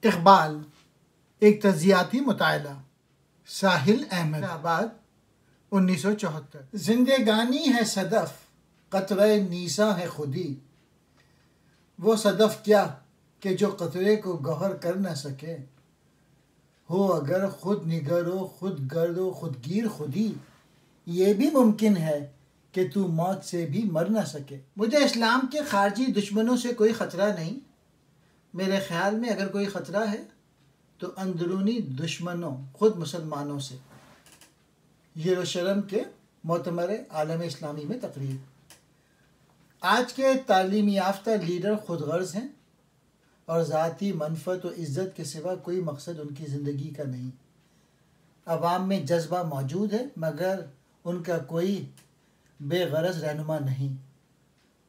اقبال ایک تجزیاتی مطالعہ، ساحل احمد آباد 1974۔ زندگانی ہے صدف، قطرہ نیسا ہے خودی، وہ صدف کیا کہ جو قطرے کو گوہر کر نہ سکے، ہو اگر خود نگر و خود گرد و خود گیر خودی، یہ بھی ممکن ہے کہ تو موت سے بھی مر نہ سکے۔ مجھے اسلام کے خارجی دشمنوں سے کوئی خطرہ نہیں۔ میرے خیال میں اگر کوئی خطرہ ہے تو اندرونی دشمنوں خود مسلمانوں سے۔ یروشلم کے مؤتمر عالم اسلامی میں تقریر۔ آج کے تعلیم یافتہ لیڈر خود غرض ہیں اور ذاتی منفعت و عزت کے سوا کوئی مقصد ان کی زندگی کا نہیں۔ عوام میں جذبہ موجود ہے مگر ان کا کوئی بے غرض رہنما نہیں۔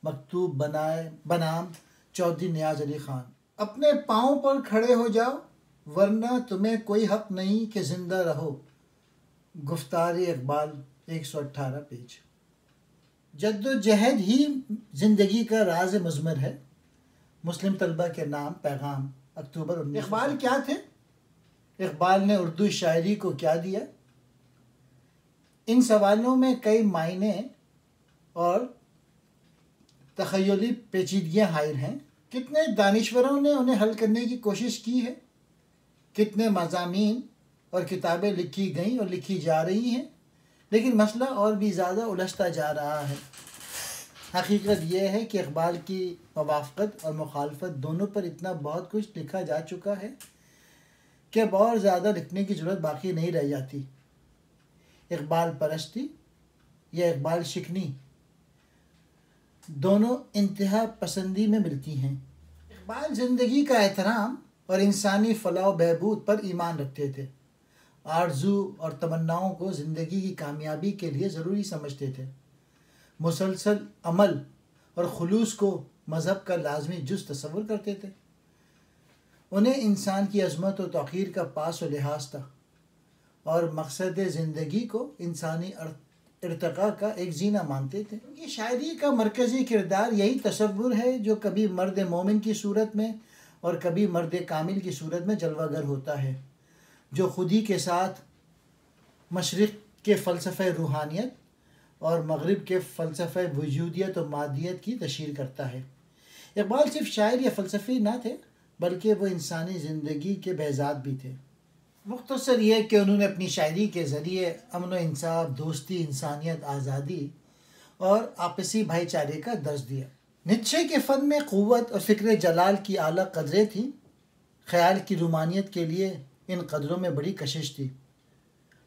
مکتوب بنام چودھری نیاز علی خان۔ اپنے پاؤں پر کھڑے ہو جاؤ ورنہ تمہیں کوئی حق نہیں کہ زندہ رہو۔ گفتار اقبال 118 پیج۔ جد و جہد ہی زندگی کا راز مضمر ہے۔ مسلم طلبہ کے نام پیغام، اکتوبر 19۔ اقبال کیا تھے؟ اقبال نے اردو شاعری کو کیا دیا؟ ان سوالوں میں کئی معنی اور تخیلی پیچیدگیاں حائل ہیں۔ کتنے دانشوروں نے انہیں حل کرنے کی کوشش کی ہے، کتنے مضامین اور کتابیں لکھی گئیں اور لکھی جا رہی ہیں، لیکن مسئلہ اور بھی زیادہ الجھتا جا رہا ہے۔ حقیقت یہ ہے کہ اقبال کی موافقت اور مخالفت دونوں پر اتنا بہت کچھ لکھا جا چکا ہے کہ اب اور زیادہ لکھنے کی ضرورت باقی نہیں رہ جاتی۔ اقبال پرستی یا اقبال شکنی دونوں انتہا پسندی میں ملتی ہیں۔ اقبال زندگی کا احترام اور انسانی فلاح و بہبود پر ایمان رکھتے تھے۔ آرزو اور تمناؤں کو زندگی کی کامیابی کے لیے ضروری سمجھتے تھے۔ مسلسل عمل اور خلوص کو مذہب کا لازمی جز تصور کرتے تھے۔ انہیں انسان کی عظمت و توقیر کا پاس و لحاظ تھا اور مقصد زندگی کو انسانی ارتقاء کا ایک زینہ مانتے تھے۔ ان کی شاعری کا مرکزی کردار یہی تصور ہے جو کبھی مرد مومن کی صورت میں اور کبھی مرد کامل کی صورت میں جلوہ گر ہوتا ہے، جو خودی کے ساتھ مشرق کے فلسفہ روحانیت اور مغرب کے فلسفہ وجودیت و مادیت کی تشہیر کرتا ہے۔ اقبال صرف شاعر یا فلسفی نہ تھے بلکہ وہ انسانی زندگی کے بہزاد بھی تھے۔ مختصر یہ کہ انہوں نے اپنی شاعری کے ذریعے امن و انصاف، دوستی، انسانیت، آزادی اور آپسی بھائی چارے کا درس دیا۔ نیچے کے فن میں قوت اور فکر جلال کی اعلیٰ قدریں تھیں۔ خیال کی رومانیت کے لیے ان قدروں میں بڑی کشش تھی،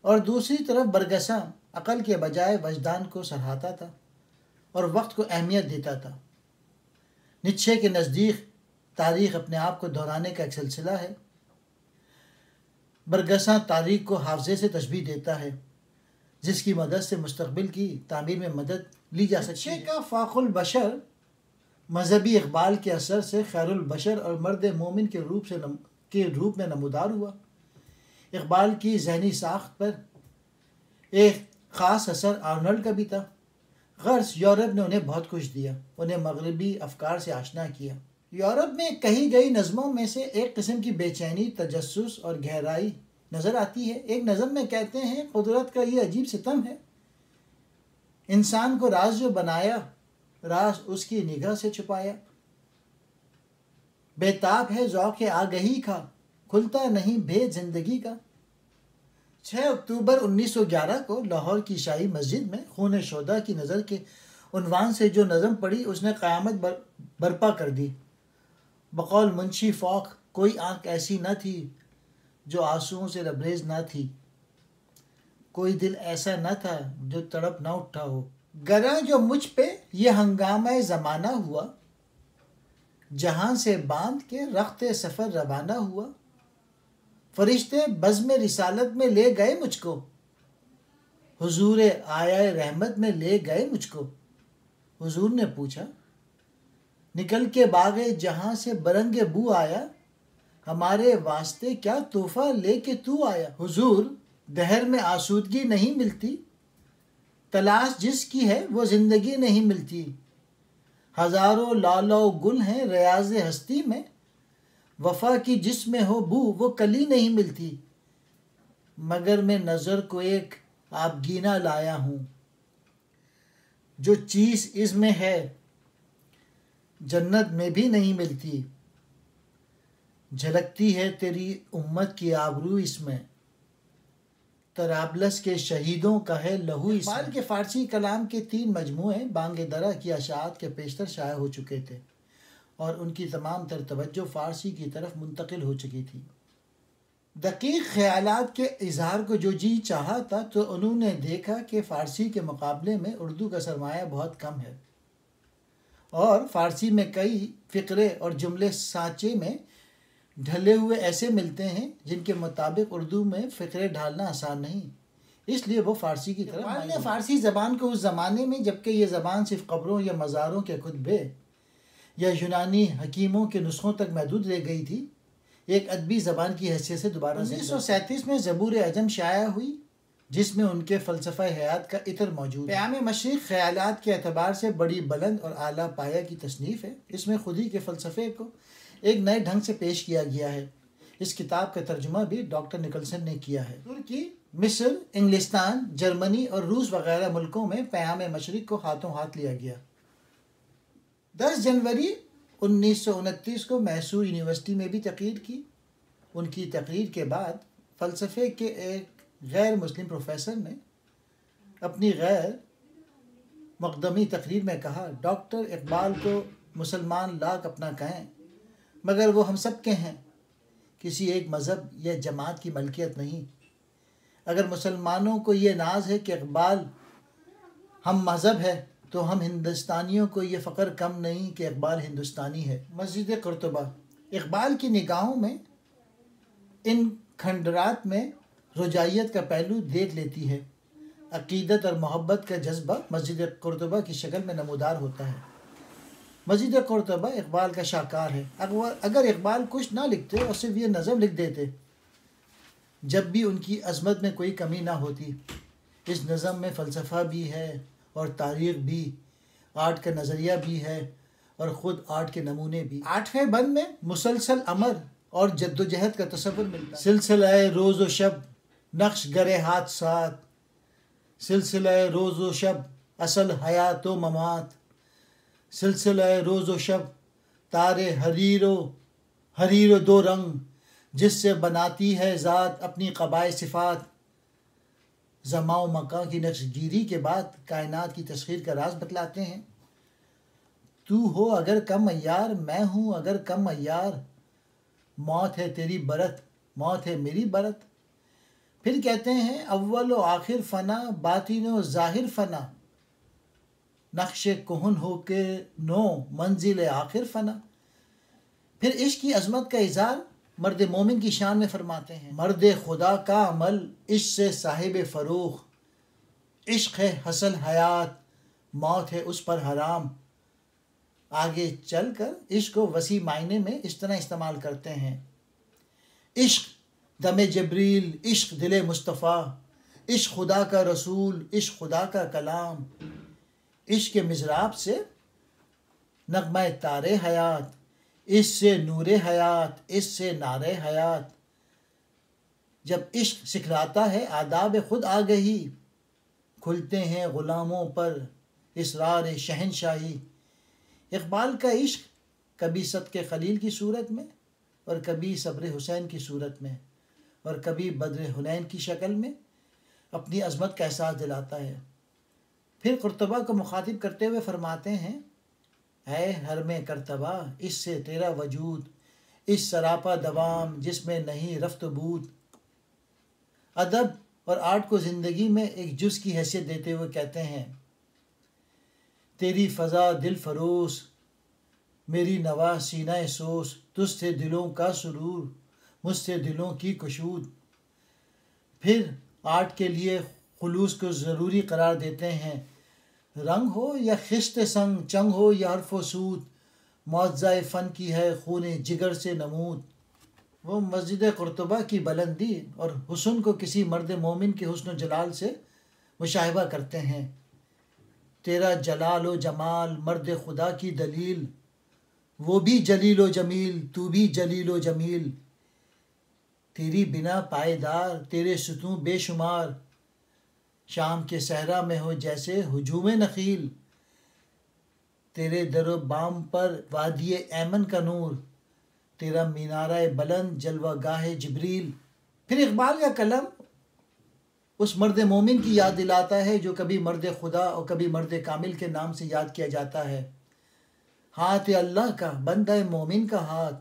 اور دوسری طرف برگساں عقل کے بجائے وجدان کو سراہتا تھا اور وقت کو اہمیت دیتا تھا۔ نیچے کے نزدیک تاریخ اپنے آپ کو دہرانے کا ایک سلسلہ ہے۔ برگساں تاریخ کو حافظے سے تشبیہ دیتا ہے جس کی مدد سے مستقبل کی تعمیر میں مدد لی جا سکتی ہے۔ نیچے کا فاخر البشر مذہبی اقبال کے اثر سے خیر البشر اور مرد مومن کے روپ میں نمودار ہوا۔ اقبال کی ذہنی ساخت پر ایک خاص اثر آرنلڈ کا بھی تھا۔ غرض یورپ نے انہیں بہت کچھ دیا، انہیں مغربی افکار سے آشنا کیا۔ یورپ میں کہی گئی نظموں میں سے ایک قسم کی بے چینی، تجسس اور گہرائی نظر آتی ہے۔ ایک نظم میں کہتے ہیں، قدرت کا یہ عجیب ستم ہے، انسان کو راز جو بنایا، راز اس کی نگاہ سے چھپایا۔ بے تاب ہے ذوق آگہی کا، کھلتا نہیں بھید زندگی کا۔ 6 اکتوبر 1911 کو لاہور کی شاہی مسجد میں خون شہداء کی نظر کے عنوان سے جو نظم پڑھی اس نے قیامت برپا کر دی۔ بقول منشی فوق، کوئی آنکھ ایسی نہ تھی جو آنسوؤں سے لبریز نہ تھی، کوئی دل ایسا نہ تھا جو تڑپ نہ اٹھا ہو۔ گراں جو مجھ پہ یہ ہنگامہ زمانہ ہوا، جہاں سے باندھ کے رخت سفر روانہ ہوا، فرشتے بزم رسالت میں لے گئے مجھ کو، حضور آیا رحمت میں لے گئے مجھ کو۔ حضور نے پوچھا، نکل کے باغ جہاں سے برنگ بو آیا، ہمارے واسطے کیا تحفہ لے کے تو آیا۔ حضور، دہر میں آسودگی نہیں ملتی، تلاش جس کی ہے وہ زندگی نہیں ملتی۔ ہزاروں لالہ و گل ہیں ریاض ہستی میں، وفا کی جس میں ہو بو وہ کلی نہیں ملتی، مگر میں نظر کو ایک آبگینہ لایا ہوں، جو چیز اس میں ہے جنت میں بھی نہیں ملتی، جھلکتی ہے تیری امت کی آبرو اس میں، طرابلس کے شہیدوں کا ہے لہو اس میں۔ اقبال کے فارسی کلام کے 3 مجموعے بانگ درا کی اشاعت کے پیشتر شائع ہو چکے تھے اور ان کی تمام تر توجہ فارسی کی طرف منتقل ہو چکی تھی۔ دقیق خیالات کے اظہار کو جو جی چاہا تھا تو انہوں نے دیکھا کہ فارسی کے مقابلے میں اردو کا سرمایہ بہت کم ہے، اور فارسی میں کئی فقرے اور جملے سانچے میں ڈھلے ہوئے ایسے ملتے ہیں جن کے مطابق اردو میں فقرے ڈھالنا آسان نہیں، اس لیے وہ فارسی کی طرف اقبال نے فارسی زبان کو اس زمانے میں جبکہ یہ زبان صرف قبروں یا مزاروں کے خطبے یا یونانی حکیموں کے نسخوں تک محدود رہ گئی تھی، ایک ادبی زبان کی حیثیت سے دوبارہ 1937 میں زبور عجم شائع ہوئی، جس میں ان کے فلسفہ حیات کا عطر موجود ہے۔ پیام مشرق خیالات کے اعتبار سے بڑی بلند اور اعلیٰ پایہ کی تصنیف ہے، اس میں خودی کے فلسفے کو ایک نئے ڈھنگ سے پیش کیا گیا ہے۔ اس کتاب کا ترجمہ بھی ڈاکٹر نکلسن نے کیا ہے۔ ترکی، مصر، انگلستان، جرمنی اور روس وغیرہ ملکوں میں پیام مشرق کو ہاتھوں ہاتھ لیا گیا۔ 10 جنوری 1929 کو میسور یونیورسٹی میں بھی تقریر کی۔ ان کی تقریر کے بعد فلسفے کے ایک غیر مسلم پروفیسر نے اپنی غیر مقدمی تقریر میں کہا، ڈاکٹر اقبال کو مسلمان لاکھ اپنا کہیں مگر وہ ہم سب کے ہیں، کسی ایک مذہب یا جماعت کی ملکیت نہیں۔ اگر مسلمانوں کو یہ ناز ہے کہ اقبال ہم مذہب ہے تو ہم ہندوستانیوں کو یہ فخر کم نہیں کہ اقبال ہندوستانی ہے۔ مسجد قرطبہ اقبال کی نگاہوں میں ان کھنڈرات میں رجائیت کا پہلو دیکھ لیتی ہے۔ عقیدت اور محبت کا جذبہ مسجد قرطبہ کی شکل میں نمودار ہوتا ہے۔ مسجد قرطبہ اقبال کا شاہکار ہے۔ اگر اقبال کچھ نہ لکھتے اور صرف یہ نظم لکھ دیتے، جب بھی ان کی عظمت میں کوئی کمی نہ ہوتی۔ اس نظم میں فلسفہ بھی ہے اور تاریخ بھی، آرٹ کا نظریہ بھی ہے اور خود آرٹ کے نمونے بھی۔ 8ویں بند میں مسلسل امر اور جد و جہد کا تصور ملتا ہے۔ سلسلہ روز و شب نقش گرے ہاتھ ساتھ، سلسلہ روز و شب اصل حیات و ممات، سلسلہ روز و شب تارے حریر و دو رنگ، جس سے بناتی ہے ذات اپنی قبائے صفات۔ زمان و مکان کی نقش گیری کے بعد کائنات کی تسخیر کا راز بتلاتے ہیں۔ تو ہو اگر کم عیار، میں ہوں اگر کم عیار، موت ہے تیری برت، موت ہے میری برت۔ پھر کہتے ہیں اول و آخر فنا، باطن و ظاہر فنا، نقش کہن ہو کے نو منزل آخر فنا۔ پھر عشق کی عظمت کا اظہار مرد مومن کی شان میں فرماتے ہیں، مرد خدا کا عمل عشق سے صاحب فروغ، عشق ہے حاصل حیات، موت ہے اس پر حرام۔ آگے چل کر عشق کو وسیع معنی میں اس طرح استعمال کرتے ہیں، عشق دم جبریل، عشق دل مصطفیٰ، عشق خدا کا رسول، عشق خدا کا کلام، عشق کے مضراب سے نغمہ تار حیات، اس سے نور حیات، اس سے نار حیات۔ جب عشق سکھلاتا ہے آداب خود آگہی، کھلتے ہیں غلاموں پر اسرار شہنشاہی۔ اقبال کا عشق کبھی صدق خلیل کی صورت میں اور کبھی صبر حسین کی صورت میں اور کبھی بدر حنین کی شکل میں اپنی عظمت کا احساس دلاتا ہے۔ پھر قرطبہ کو مخاطب کرتے ہوئے فرماتے ہیں، اے حرم کرتبہ اس سے تیرا وجود، اس سراپا دوام جس میں نہیں رفت و بود۔ ادب اور آرٹ کو زندگی میں ایک جز کی حیثیت دیتے ہوئے کہتے ہیں، تیری فضا دل فروز، میری نوا سینہ سوز، تجھ سے دلوں کا سرور، مجھ سے دلوں کی گشود۔ پھر آرٹ کے لیے خلوص کو ضروری قرار دیتے ہیں، رنگ ہو یا خشت سنگ، چنگ ہو یا حرف و سود، معجزہ فن کی ہے خون جگر سے نمود۔ وہ مسجد قرطبہ کی بلندی اور حسن کو کسی مرد مومن کے حسن و جلال سے مشابہہ کرتے ہیں۔ تیرا جلال و جمال مرد خدا کی دلیل، وہ بھی جلیل و جمیل، تو بھی جلیل و جمیل، تیری بنا پائیدار، تیرے ستون بے شمار، شام کے صحرا میں ہو جیسے ہجوم نخیل، تیرے در و بام پر وادی ایمن کا نور، تیرا مینارہ بلند جلوہ گاہ جبریل۔ پھر اقبال کا قلم اس مرد مومن کی یاد دلاتا ہے جو کبھی مرد خدا اور کبھی مرد کامل کے نام سے یاد کیا جاتا ہے۔ ہاتھ اللہ کا، بندہ مومن کا ہاتھ،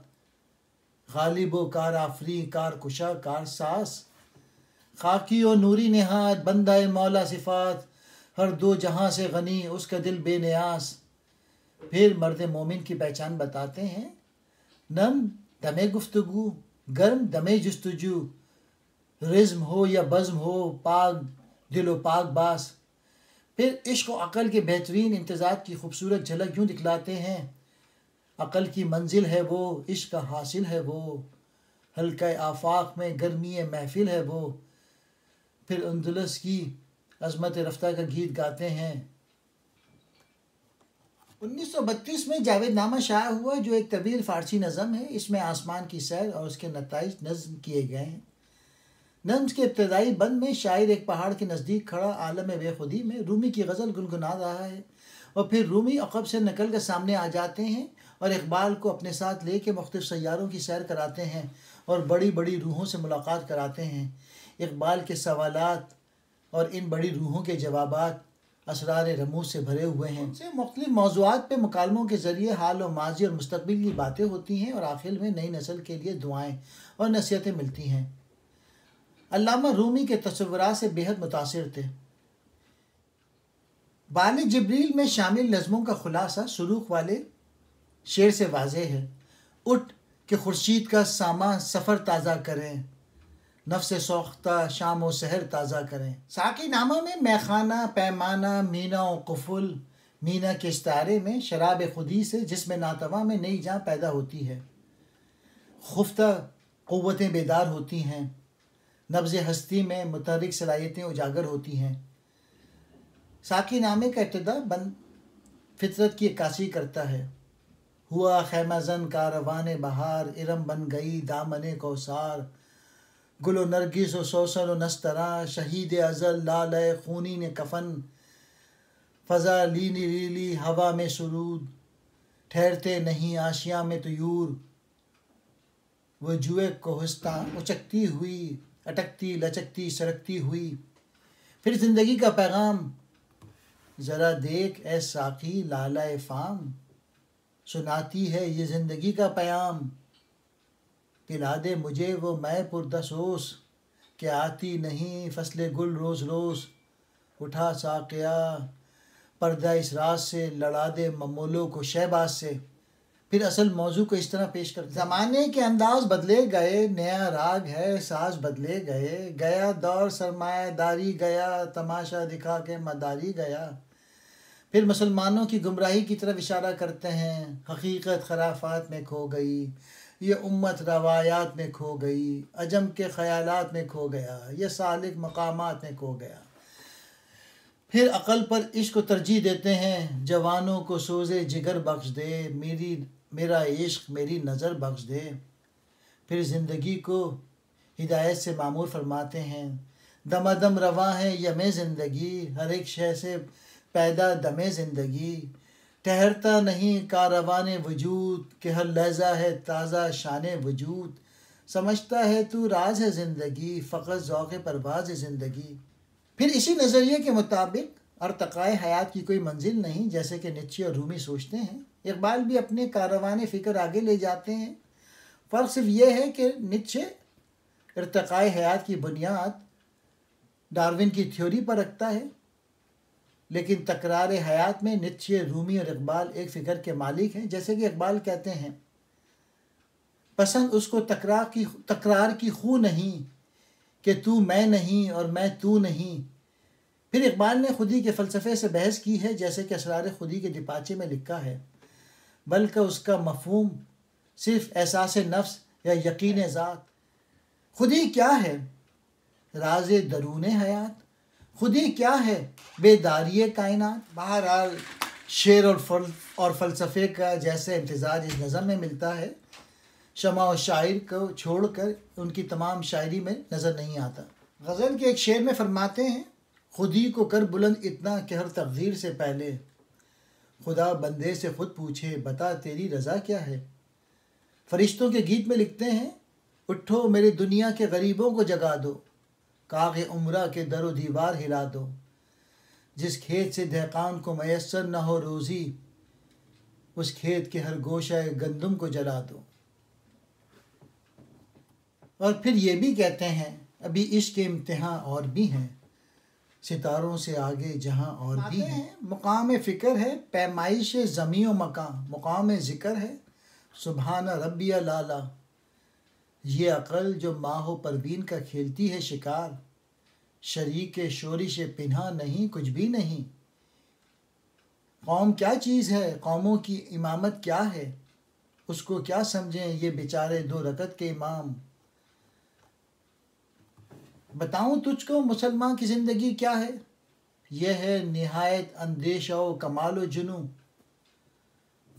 غالب و کار آفری، کار کشا، کار ساز، خاکی و نوری نہاد، بندہ مولا صفات، ہر دو جہاں سے غنی، اس کا دل بے نیاز۔ پھر مرد مومن کی پہچان بتاتے ہیں، نم دم گفتگو، گرم دم جستجو، رزم ہو یا بزم ہو، پاک دل و پاک باس۔ پھر عشق و عقل کے بہترین امتزاج کی خوبصورت جھلک یوں دکھلاتے ہیں، عقل کی منزل ہے وہ، عشق کا حاصل ہے وہ، حلقہ آفاق میں گرمی محفل ہے وہ۔ پھر اندلس کی عظمت رفتہ کا گیت گاتے ہیں۔ 1932 میں جاوید نامہ شائع ہوا جو ایک طویل فارسی نظم ہے۔ اس میں آسمان کی سیر اور اس کے نتائج نظم کیے گئے ہیں۔ نظم کے ابتدائی بند میں شاعر ایک پہاڑ کے نزدیک کھڑا عالم بے خودی میں رومی کی غزل گنگنا رہا ہے، اور پھر رومی عقب سے نکل کر سامنے آ جاتے ہیں اور اقبال کو اپنے ساتھ لے کے مختلف سیاروں کی سیر کراتے ہیں اور بڑی بڑی روحوں سے ملاقات کراتے ہیں۔ اقبال کے سوالات اور ان بڑی روحوں کے جوابات اسرار رموز سے بھرے ہوئے ہیں۔ ان سے مختلف موضوعات پہ مکالموں کے ذریعے حال و ماضی اور مستقبل کی باتیں ہوتی ہیں، اور آخر میں نئی نسل کے لیے دعائیں اور نصیحتیں ملتی ہیں۔ علامہ رومی کے تصورات سے بے حد متاثر تھے۔ بال جبریل میں شامل نظموں کا خلاصہ سروق والے شعر سے واضح ہے۔ اٹھ کہ خورشید کا ساماں سفر تازہ کریں، نفس سوختہ شام و سحر تازہ کریں۔ ساقی نامہ میں میخانہ، پیمانہ، مینا و قفل، مینا کے استعارے میں شراب خودی سے جسم ناتواں میں نئی جان پیدا ہوتی ہے، خفتہ قوتیں بیدار ہوتی ہیں، نبض ہستی میں متحرک صلاحیتیں اجاگر ہوتی ہیں۔ ساقی نامے کا ابتدا بند فطرت کی عکاسی کرتا ہے۔ ہوا خیمہ زن کاروان بہار، ارم بن گئی دامن کوثار، گل و نرگس و سوسن و نستراں، شہید ازل لالہ خونین کفن، فضا لینی ریلی ہوا میں سرود، ٹھہرتے نہیں آشیاں میں طیور، وجوہ کوہستاں اچکتی ہوئی، اٹکتی لچکتی سرکتی ہوئی۔ پھر زندگی کا پیغام، ذرا دیکھ اے ساقی لالہ فام، سناتی ہے یہ زندگی کا پیام، پلا دے مجھے وہ میں پردسوس، کہ آتی نہیں فصل گل روز روز، اٹھا ساقیا پردہ اس راز سے، لڑا دے ممولوں کو شہباز سے۔ پھر اصل موضوع کو اس طرح پیش کرتے ہیں، زمانے کے انداز بدلے گئے، نیا راگ ہے ساز بدلے گئے، گیا دور سرمایہ داری گیا، تماشا دکھا کے مداری گیا۔ پھر مسلمانوں کی گمراہی کی طرف اشارہ کرتے ہیں، حقیقت خرافات میں کھو گئی، یہ امت روایات میں کھو گئی، عجم کے خیالات میں کھو گیا، یہ سالک مقامات میں کھو گیا۔ پھر عقل پر عشق کو ترجیح دیتے ہیں، جوانوں کو سوز جگر بخش دے، میرا عشق میری نظر بخش دے۔ پھر زندگی کو ہدایت سے معمور فرماتے ہیں، دم دم رواں ہے یم زندگی، ہر ایک شے سے پیدا دم زندگی، ٹھہرتا نہیں کاروان وجود، کہ ہر لحظہ ہے تازہ شان وجود، سمجھتا ہے تو راز ہے زندگی، فقط ذوق پرواز ہے زندگی۔ پھر اسی نظریے کے مطابق ارتقائے حیات کی کوئی منزل نہیں، جیسے کہ نیچے اور رومی سوچتے ہیں، اقبال بھی اپنے کاروان فکر آگے لے جاتے ہیں۔ فرق صرف یہ ہے کہ نیچے ارتقائے حیات کی بنیاد ڈارون کی تھیوری پر رکھتا ہے، لیکن تکرار حیات میں نیچے، رومی اور اقبال ایک فکر کے مالک ہیں۔ جیسے کہ اقبال کہتے ہیں، پسند اس کو تکرار کی خو نہیں، کہ تو میں نہیں اور میں تو نہیں۔ پھر اقبال نے خودی کے فلسفے سے بحث کی ہے، جیسے کہ اسرار خودی کے دیپاچے میں لکھا ہے، بلکہ اس کا مفہوم صرف احساس نفس یا یقین ذات۔ خودی کیا ہے؟ راز درون حیات۔ خودی کیا ہے؟ بیداری کائنات۔ بہرحال شعر اور فلسفے کا جیسے امتزاج اس نظم میں ملتا ہے، شمع و شاعر کو چھوڑ کر ان کی تمام شاعری میں نظر نہیں آتا۔ غزل کے ایک شعر میں فرماتے ہیں، خودی کو کر بلند اتنا کہ ہر تقدیر سے پہلے خدا بندے سے خود پوچھے بتا تیری رضا کیا ہے۔ فرشتوں کے گیت میں لکھتے ہیں، اٹھو میرے دنیا کے غریبوں کو جگا دو، کاغ عمرہ کے در و دیوار ہلا دو، جس کھیت سے دہقان کو میسر نہ ہو روزی، اس کھیت کے ہر گوشہ گندم کو جلا دو۔ اور پھر یہ بھی کہتے ہیں، ابھی عشق کے امتحان اور بھی ہیں، ستاروں سے آگے جہاں اور بھی ہیں۔ مقام فکر ہے پیمائش زمیں و مکان، مقام ذکر ہے سبحان ربی الاعلیٰ۔ یہ عقل جو ماہ و پروین کا کھیلتی ہے شکار، شریک شورش پنہا نہیں کچھ بھی نہیں۔ قوم کیا چیز ہے، قوموں کی امامت کیا ہے، اس کو کیا سمجھیں یہ بیچارے دو رکعت کے امام۔ بتاؤں تجھ کو مسلمان کی زندگی کیا ہے، یہ ہے نہایت اندیشہ و کمال و جنوں،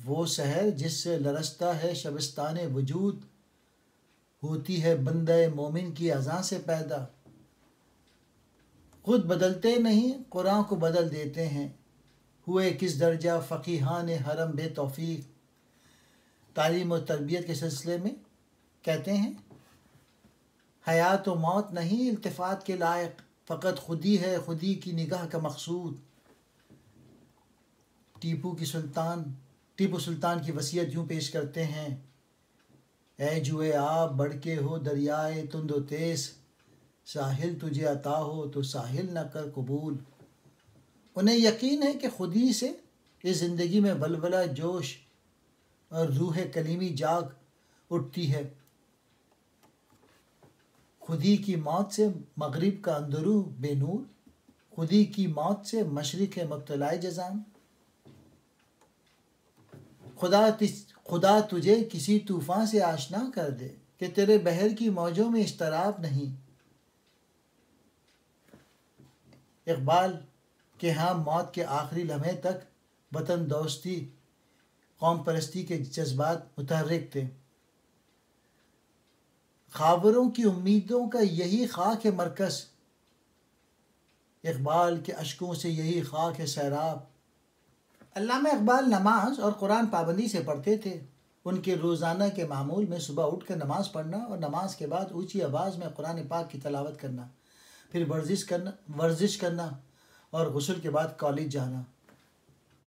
وہ سحر جس سے لرزتا ہے شبستان وجود، ہوتی ہے بندہ مومن کی اذان سے پیدا۔ خود بدلتے نہیں قرآن کو بدل دیتے ہیں، ہوئے کس درجہ فقیہان حرم بے توفیق۔ تعلیم و تربیت کے سلسلے میں کہتے ہیں، حیات و موت نہیں التفات کے لائق، فقط خودی ہے خودی کی نگاہ کا مقصود۔ ٹیپو سلطان کی وصیت یوں پیش کرتے ہیں، اے جوئے آب بڑھ کے ہو دریائے تند و تیز، ساحل تجھے عطا ہو تو ساحل نہ کر قبول۔ انہیں یقین ہے کہ خودی سے اس زندگی میں ولولہ جوش اور روح کلیمی جاگ اٹھتی ہے۔ خودی کی موت سے مغرب کا اندرو بے نور، خودی کی موت سے مشرق مبتلائے جزام۔ خدا تجھے کسی طوفان سے آشنا کر دے کہ تیرے بحر کی موجوں میں اضطراب نہیں۔ اقبال کے ہاں موت کے آخری لمحے تک وطن دوستی قوم پرستی کے جذبات متحرک تھے۔ خاوروں کی امیدوں کا یہی خاک ہے مرکز، اقبال کے اشکوں سے یہی خاک ہے سیراب۔ علامہ اقبال نماز اور قرآن پابندی سے پڑھتے تھے۔ ان کے روزانہ کے معمول میں صبح اٹھ کر نماز پڑھنا اور نماز کے بعد اونچی آواز میں قرآن پاک کی تلاوت کرنا، پھر ورزش کرنا اور غسل کے بعد کالج جانا۔